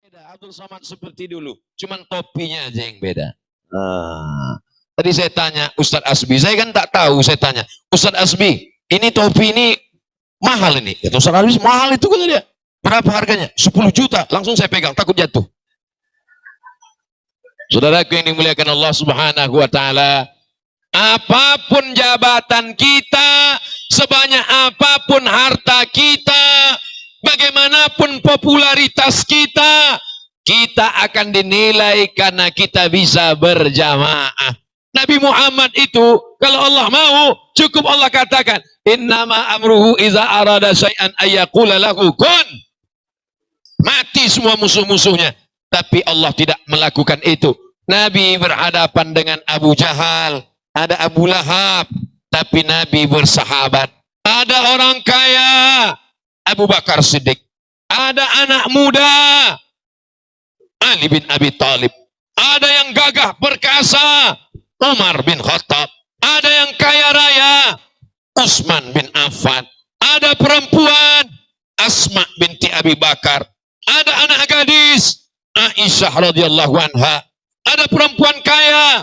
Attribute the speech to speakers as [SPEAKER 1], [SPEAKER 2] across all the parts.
[SPEAKER 1] Abdul Somad seperti dulu, cuman topinya aja yang beda. Tadi saya tanya Ustadz Asbi, saya kan tak tahu, saya tanya Ustadz Asbi, ini topi ini mahal ini. Kata Ustadz Asbi, mahal itu kata dia. Berapa harganya? 10 juta. Langsung saya pegang, takut jatuh. Saudaraku yang dimuliakan Allah Subhanahu wa taala, apapun jabatan kita, sebanyak apapun harta kita, bagaimanapun popularitas kita, kita akan dinilai karena kita bisa berjamaah. Nabi Muhammad itu, kalau Allah mau, cukup Allah katakan, innama amruhu iza arada syai'an ayyaqula lahu kun. Mati semua musuh-musuhnya. Tapi Allah tidak melakukan itu. Nabi berhadapan dengan Abu Jahal, ada Abu Lahab, tapi Nabi bersahabat. Ada orang kaya, Abu Bakar Siddiq. Ada anak muda, Ali bin Abi Thalib. Ada yang gagah perkasa, Umar bin Khattab. Ada yang kaya raya, Utsman bin Affan. Ada perempuan, Asma binti Abi Bakar. Ada anak gadis, Aisyah radhiyallahu anha. Ada perempuan kaya,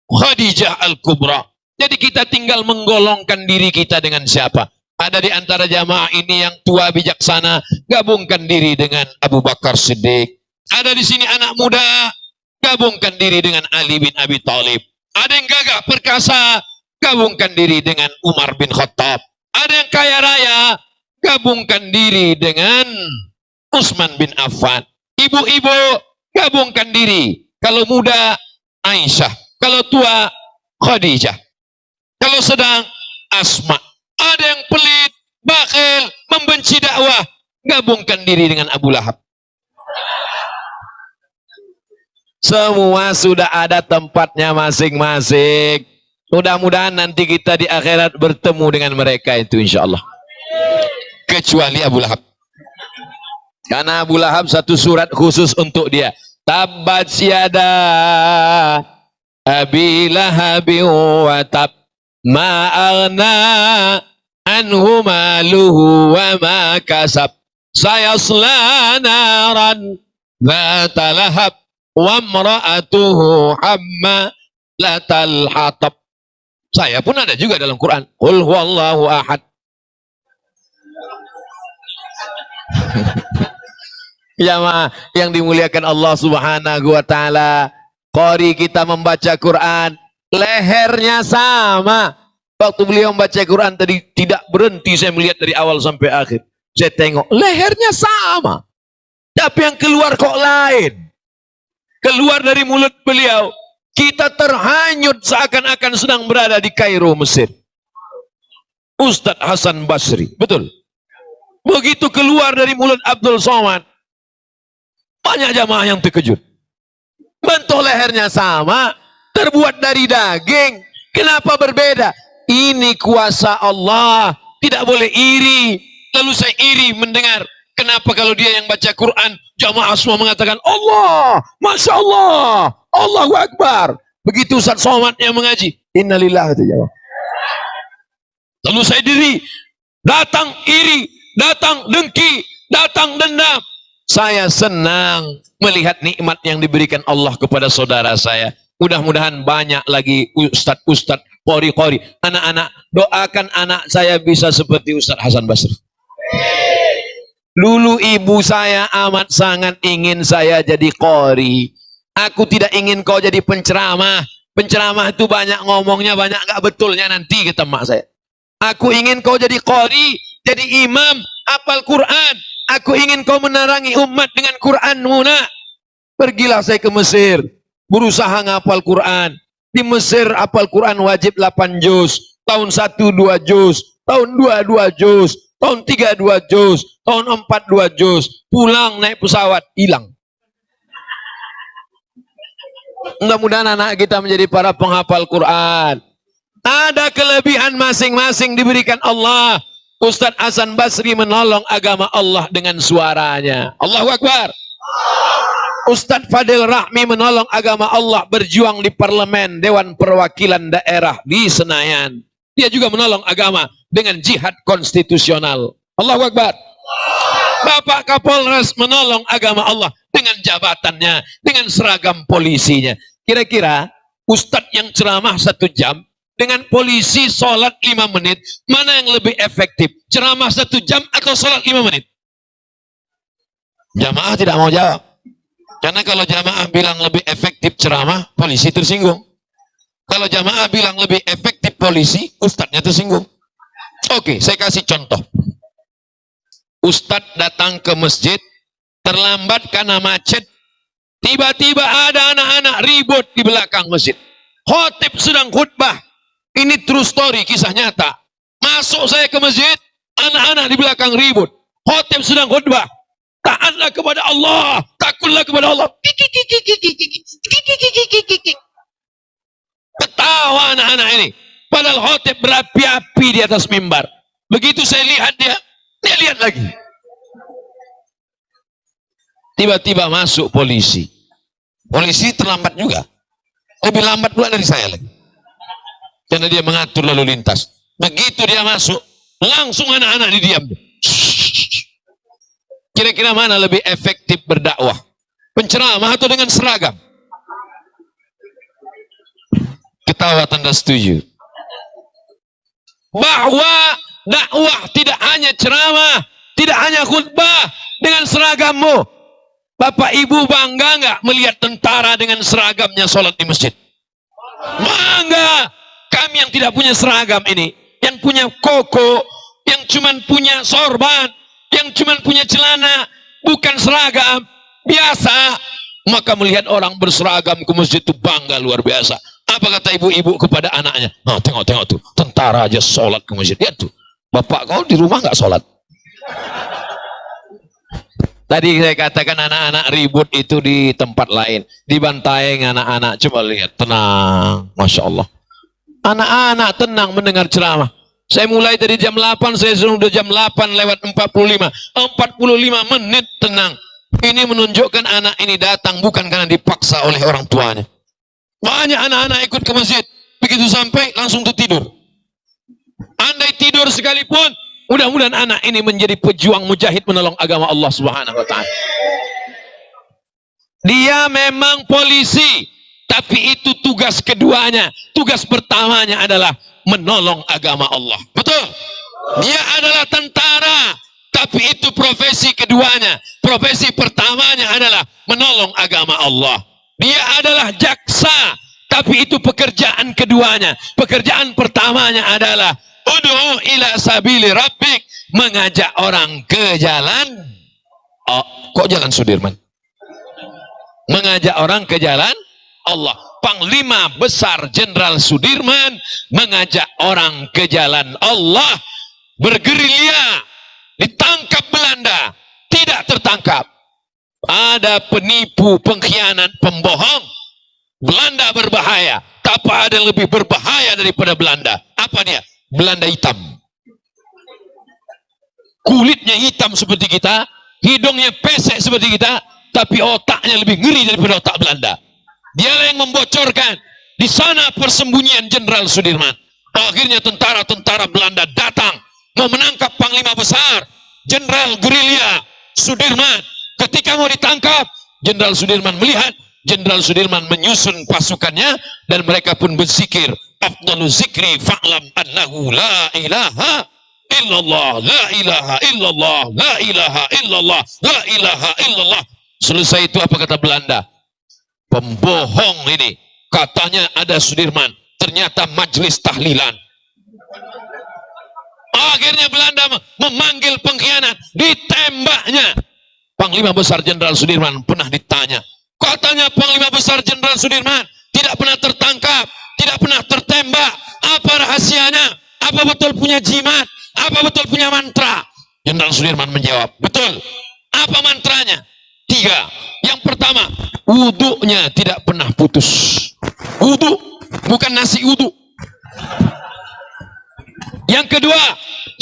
[SPEAKER 1] Khadijah Al-Kubra. Jadi kita tinggal menggolongkan diri kita dengan siapa. Ada di antara jamaah ini yang tua bijaksana, gabungkan diri dengan Abu Bakar Siddiq. Ada di sini anak muda, gabungkan diri dengan Ali bin Abi Thalib. Ada yang gagah perkasa, gabungkan diri dengan Umar bin Khattab. Ada yang kaya raya, gabungkan diri dengan Utsman bin Affan. Ibu-ibu, gabungkan diri. Kalau muda, Aisyah. Kalau tua, Khadijah. Kalau sedang, Asma. Ada yang pelit, bakhil, membenci dakwah, gabungkan diri dengan Abu Lahab. Semua sudah ada tempatnya masing-masing. Mudah-mudahan nanti kita di akhirat bertemu dengan mereka itu insya Allah. Kecuali Abu Lahab. Karena Abu Lahab satu surat khusus untuk dia. Tabbat yada Abi Lahabin wa tab ma aghna anhu maluhu wa ma kasab sayasla naran dzata lahab wa imra'atuhu hammalatal hatab. Saya pun ada juga dalam Quran. Qul huwallahu ahad. Jamaah yang dimuliakan Allah Subhanahu wa taala, qari kita membaca Quran, lehernya sama. Waktu beliau membaca Quran tadi tidak berhenti, saya melihat dari awal sampai akhir. Saya tengok lehernya sama. Tapi yang keluar kok lain. Keluar dari mulut beliau, kita terhanyut seakan-akan sedang berada di Kairo, Mesir. Ustadz Hasan Basri, betul. Begitu keluar dari mulut Abdul Somad, banyak jamaah yang terkejut. Bentuk lehernya sama, terbuat dari daging. Kenapa berbeda? Ini kuasa Allah, tidak boleh iri. Lalu saya iri mendengar, kenapa kalau dia yang baca Quran, jamaah semua mengatakan Allah, Masya Allah, Allahu Akbar. Begitu Ustaz Somad yang mengaji, innalillah itu jawab. Lalu saya diri, datang iri, datang dengki, datang dendam. Saya senang melihat nikmat yang diberikan Allah kepada saudara saya. Mudah-mudahan banyak lagi ustadz-ustadz, qori-qori, anak-anak. Doakan anak saya bisa seperti Ustadz Hasan Basri. Dulu ibu saya amat sangat ingin saya jadi qori. Aku tidak ingin kau jadi penceramah. Penceramah itu banyak ngomongnya, banyak gak betulnya nanti, kata mak saya. Aku ingin kau jadi qori, jadi imam, hafal Quran. Aku ingin kau menerangi umat dengan Quranmu, nak. Pergilah saya ke Mesir, berusaha ngapal Quran. Di Mesir hafal Quran wajib 8 juz, tahun 1 2 juz, tahun 2 2 juz, tahun 3 2 juz, tahun 4 2 juz. Pulang naik pesawat, hilang. Mudah-mudahan anak kita menjadi para penghafal Quran. Ada kelebihan masing-masing diberikan Allah. Ustadz Hasan Basri menolong agama Allah dengan suaranya. Allahu Akbar. Ustadz Fadil Rahmi menolong agama Allah, berjuang di parlemen, Dewan Perwakilan Daerah di Senayan. Dia juga menolong agama dengan jihad konstitusional. Allahu Akbar. Bapak Kapolres menolong agama Allah dengan jabatannya dengan seragam polisinya. Kira-kira ustadz yang ceramah 1 jam dengan polisi sholat 5 menit, mana yang lebih efektif? Ceramah 1 jam atau sholat 5 menit? Jamaah tidak mau jawab. Karena kalau jamaah bilang lebih efektif ceramah, polisi tersinggung. Kalau jamaah bilang lebih efektif polisi, ustadznya tersinggung. Oke, saya kasih contoh. Ustadz datang ke masjid, terlambat karena macet. Tiba-tiba ada anak-anak ribut di belakang masjid. Khotib sedang khutbah. Ini true story, kisah nyata. Masuk saya ke masjid, anak-anak di belakang ribut. Khotib sedang khutbah. Taatlah kepada Allah, takutlah kepada Allah. Ketawa anak-anak ini. Padahal khotib berapi-api di atas mimbar. Begitu saya lihat dia lihat lagi. Tiba-tiba masuk polisi. Polisi terlambat juga. Lebih lambat pula dari saya lagi. Karena dia mengatur lalu lintas. Begitu dia masuk, langsung anak-anak didiam. Kira-kira mana lebih efektif berdakwah? Penceramah atau dengan seragam? Ketawa tanda setuju. Bahwa dakwah tidak hanya ceramah, tidak hanya khutbah dengan seragammu. Bapak Ibu bangga nggak melihat tentara dengan seragamnya sholat di masjid? Bangga. Kami yang tidak punya seragam ini, yang punya koko, yang cuman punya sorban, yang cuman punya celana, bukan seragam biasa, maka melihat orang berseragam ke masjid itu bangga luar biasa. Apa kata ibu-ibu kepada anaknya? Oh, tengok tuh, tentara aja sholat ke masjid. Lihat tuh, bapak kau di rumah nggak sholat? Tadi saya katakan anak-anak ribut itu di tempat lain, di Bantaeng anak-anak, coba lihat, tenang, Masya Allah. Anak-anak tenang mendengar ceramah. Saya mulai dari jam 8, saya sudah jam 8 lewat 45 menit tenang. Ini menunjukkan anak ini datang bukan karena dipaksa oleh orang tuanya. Banyak anak-anak ikut ke masjid, begitu sampai langsung tidur. Andai tidur sekalipun, mudah-mudahan anak ini menjadi pejuang mujahid menolong agama Allah Subhanahu wa taala. Dia memang polisi, tapi itu tugas keduanya. Tugas pertamanya adalah menolong agama Allah. Betul? Dia adalah tentara, tapi itu profesi keduanya. Profesi pertamanya adalah menolong agama Allah. Dia adalah jaksa, tapi itu pekerjaan keduanya. Pekerjaan pertamanya adalah ud'u ila sabili rabbik, mengajak orang ke jalan. Oh, kok jalan Sudirman? Mengajak orang ke jalan Allah. Panglima Besar Jenderal Sudirman mengajak orang ke jalan Allah. Bergerilya, ditangkap Belanda, tidak tertangkap. Ada penipu, pengkhianat, pembohong. Belanda berbahaya, tapi ada yang lebih berbahaya daripada Belanda. Apa dia? Belanda hitam. Kulitnya hitam seperti kita, hidungnya pesek seperti kita, tapi otaknya lebih ngeri daripada otak Belanda. Dialah yang membocorkan. Di sana persembunyian Jenderal Sudirman. Akhirnya tentara-tentara Belanda datang mau menangkap Panglima Besar Jenderal Gerilya Sudirman. Ketika mau ditangkap, Jenderal Sudirman melihat, Jenderal Sudirman menyusun pasukannya dan mereka pun berzikir, afdalu zikri fa'lam annahu la ilaha illallah, la ilaha illallah, la ilaha illallah, la ilaha illallah. Selesai itu apa kata Belanda? Pembohong ini, katanya ada Sudirman, ternyata majelis tahlilan. Akhirnya Belanda memanggil pengkhianat, ditembaknya. Panglima Besar Jenderal Sudirman pernah ditanya, katanya Panglima Besar Jenderal Sudirman tidak pernah tertangkap, tidak pernah tertembak. Apa rahasianya? Apa betul punya jimat? Apa betul punya mantra? Jenderal Sudirman menjawab, betul. Apa mantranya? 3. Yang pertama, wudhunya tidak pernah putus. Wudhu, bukan nasi wudhu. Yang kedua,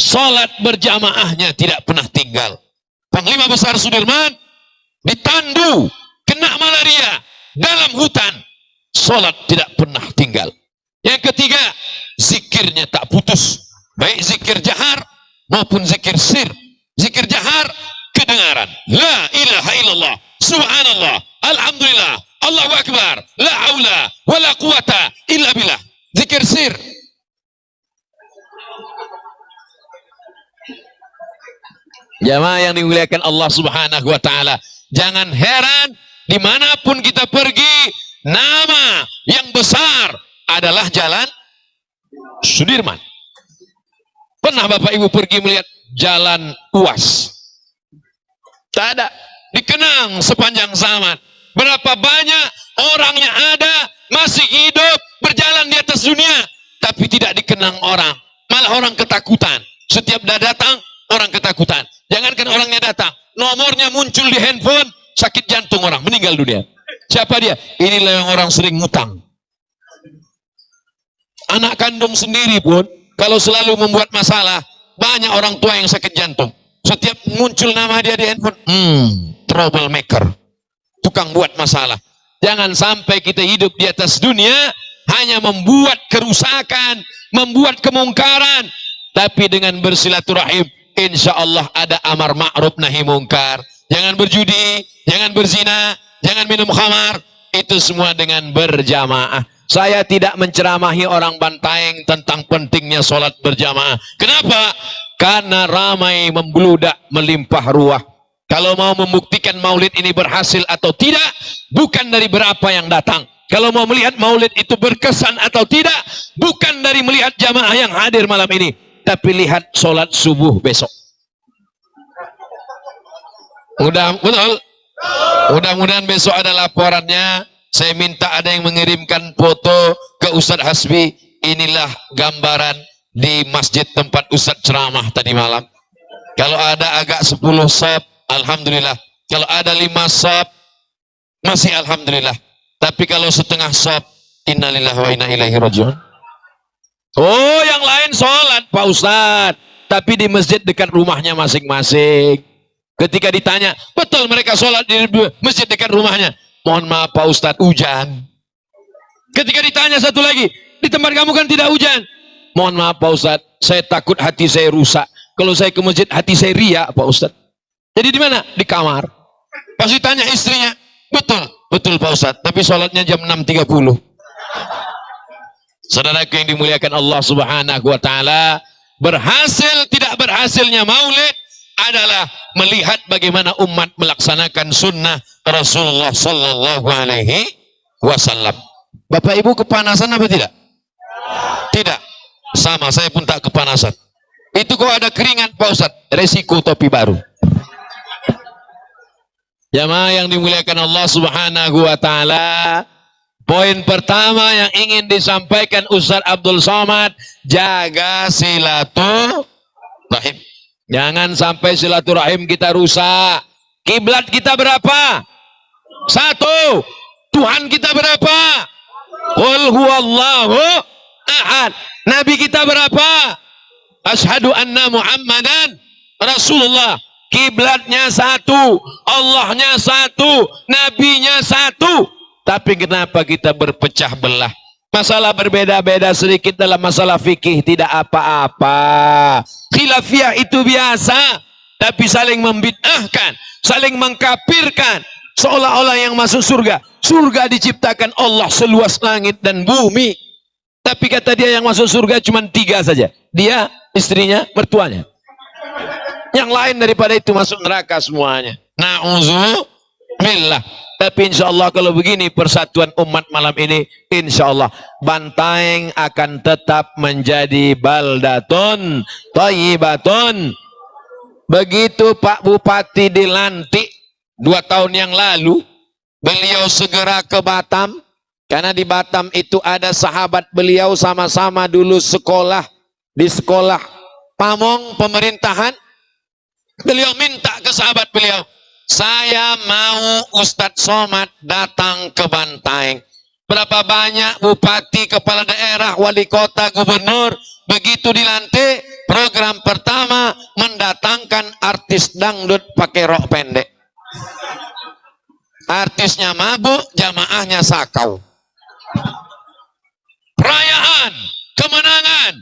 [SPEAKER 1] sholat berjamaahnya tidak pernah tinggal. Panglima Besar Sudirman ditandu, kena malaria dalam hutan, sholat tidak pernah tinggal. Yang ketiga, zikirnya tak putus, baik zikir jahar maupun zikir sir. Zikir jahar kedengaran, la ilaha illallah, subhanallah, alhamdulillah, Allahu akbar, la haula wala quwata illa billah. Zikir sir. Jamaah yang dimuliakan Allah Subhanahu wa taala, jangan heran dimanapun kita pergi, nama yang besar adalah Jalan Sudirman. Pernah Bapak Ibu pergi melihat Jalan UAS? Tak ada, dikenang sepanjang zaman. Berapa banyak orang yang ada masih hidup berjalan di atas dunia, tapi tidak dikenang orang, malah orang ketakutan. Setiap dah datang orang ketakutan. Jangankan orangnya datang, nomornya muncul di handphone, sakit jantung orang, meninggal dunia. Siapa dia? Inilah yang orang sering ngutang. Anak kandung sendiri pun kalau selalu membuat masalah, banyak orang tua yang sakit jantung. Setiap muncul nama dia di handphone, troublemaker, tukang buat masalah. Jangan sampai kita hidup di atas dunia hanya membuat kerusakan, membuat kemungkaran, tapi dengan bersilaturahim, insya Allah ada amar ma'ruf nahi mungkar. Jangan berjudi, jangan berzina, jangan minum khamar. Itu semua dengan berjamaah. Saya tidak menceramahi orang Bantaeng tentang pentingnya sholat berjamaah. Kenapa? Karena ramai membludak, melimpah ruah. Kalau mau membuktikan maulid ini berhasil atau tidak, bukan dari berapa yang datang. Kalau mau melihat maulid itu berkesan atau tidak, bukan dari melihat jamaah yang hadir malam ini, tapi lihat sholat subuh besok. Mudah-mudahan besok ada laporannya. Saya minta ada yang mengirimkan foto ke Ustadz Hasbi. Inilah gambaran di masjid tempat Ustadz ceramah tadi malam. Kalau ada agak 10 sop, alhamdulillah. Kalau ada 5 sop, masih alhamdulillah. Tapi kalau setengah sop, innalillahi wa inna ilaihi rajiun. Oh, yang lain sholat Pak Ustadz, tapi di masjid dekat rumahnya masing-masing. Ketika ditanya, betul mereka sholat di masjid dekat rumahnya? Mohon maaf Pak Ustadz, hujan. Ketika ditanya satu lagi, di tempat kamu kan tidak hujan? Mohon maaf Pak Ustadz, saya takut hati saya rusak. Kalau saya ke masjid, hati saya riak Pak Ustadz. Jadi di mana? Di kamar. Pas ditanya istrinya, betul Pak Ustadz, tapi sholatnya jam 6.30. Saudaraku yang dimuliakan Allah Subhanahu wa taala, berhasil tidak berhasilnya maulid adalah melihat bagaimana umat melaksanakan sunnah Rasulullah sallallahu alaihi wasallam. Bapak Ibu kepanasan apa tidak? Tidak. Sama, saya pun tak kepanasan. Itu kok ada keringat Pak Ustadz, resiko topi baru. Jamaah yang dimuliakan Allah Subhanahu wa taala, poin pertama yang ingin disampaikan Ustadz Abdul Somad, jaga silaturahim. Jangan sampai silaturahim kita rusak. Kiblat kita berapa? 1. Tuhan kita berapa? Qul huwallahu ahad. Nabi kita berapa? Asyhadu anna Muhammadan Rasulullah. Kiblatnya 1, Allahnya 1, nabinya 1. Tapi kenapa kita berpecah belah? Masalah berbeda-beda sedikit dalam masalah fikih tidak apa-apa. Khilafiyah itu biasa, tapi saling membid'ahkan, saling mengkafirkan, seolah-olah yang masuk surga. Surga diciptakan Allah seluas langit dan bumi. Tapi kata dia yang masuk surga cuma 3 saja. Dia, istrinya, mertuanya. Yang lain daripada itu masuk neraka semuanya. Na'udzubillah. Tapi insya Allah kalau begini persatuan umat malam ini, insya Allah Bantaeng akan tetap menjadi baldatun thayyibatun. Begitu Pak Bupati dilantik 2 tahun yang lalu, beliau segera ke Batam, karena di Batam itu ada sahabat beliau sama-sama dulu sekolah di sekolah pamong pemerintahan. Beliau minta ke sahabat beliau, saya mau Ustadz Somad datang ke Bantaeng. Berapa banyak bupati, kepala daerah, wali kota, gubernur, begitu dilantik, program pertama mendatangkan artis dangdut pakai rok pendek. Artisnya mabuk, jamaahnya sakau. Perayaan, kemenangan,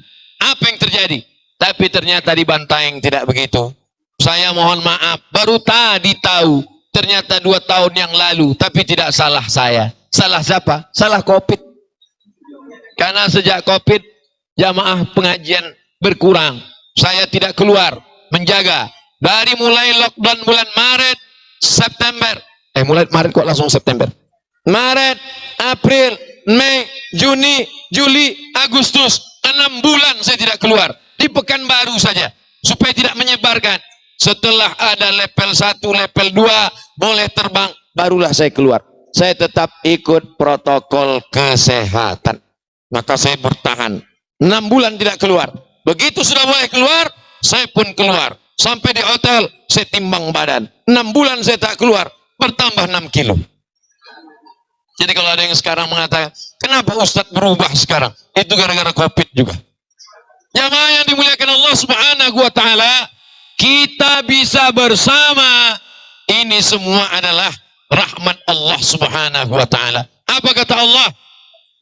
[SPEAKER 1] apa yang terjadi? Tapi ternyata di Bantaeng tidak begitu. Saya mohon maaf, baru tadi tahu ternyata 2 tahun yang lalu, tapi tidak salah saya. Salah siapa? Salah COVID. Karena sejak COVID, jamaah pengajian berkurang. Saya tidak keluar, menjaga. Dari mulai lockdown bulan Maret, September. Mulai Maret kok langsung September. Maret, April, Mei, Juni, Juli, Agustus. 6 bulan saya tidak keluar. Di Pekanbaru saja. Supaya tidak menyebarkan. Setelah ada level 1, level 2, boleh terbang, barulah saya keluar. Saya tetap ikut protokol kesehatan. Maka saya bertahan. 6 bulan tidak keluar. Begitu sudah boleh keluar, saya pun keluar. Sampai di hotel, saya timbang badan. 6 bulan saya tak keluar, bertambah 6 kilo. Jadi kalau ada yang sekarang mengatakan, kenapa Ustadz berubah sekarang? Itu gara-gara COVID juga. Jamaah yang dimuliakan Allah Subhanahu wa Ta'ala, kita bisa bersama. Ini semua adalah rahmat Allah Subhanahu wa Ta'ala. Apa kata Allah?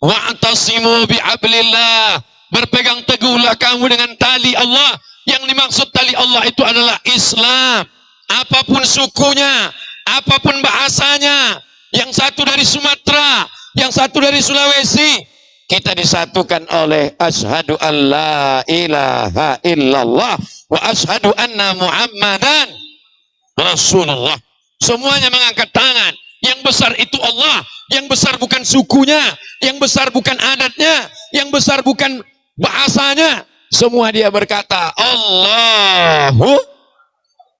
[SPEAKER 1] Wa'tasimu bihablillah. Berpegang teguhlah kamu dengan tali Allah. Yang dimaksud tali Allah itu adalah Islam. Apapun sukunya, apapun bahasanya, yang satu dari Sumatera, yang satu dari Sulawesi, kita disatukan oleh asyhadu an la ilaha illallah wa asyhadu anna Muhammadan Rasulullah. Semuanya mengangkat tangan. Yang besar itu Allah. Yang besar bukan sukunya, yang besar bukan adatnya, yang besar bukan bahasanya. Semua dia berkata Allahu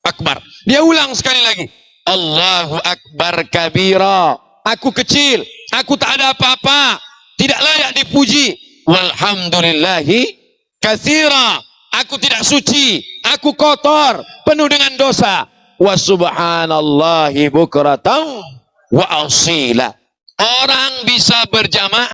[SPEAKER 1] Akbar. Dia ulang sekali lagi, Allahu Akbar kabira. Aku kecil, aku tak ada apa-apa, tidak layak dipuji. Walhamdulillahi katsira. Aku tidak suci, aku kotor, penuh dengan dosa. Wa subhanallahi bukratan wa asila. Orang bisa berjamaah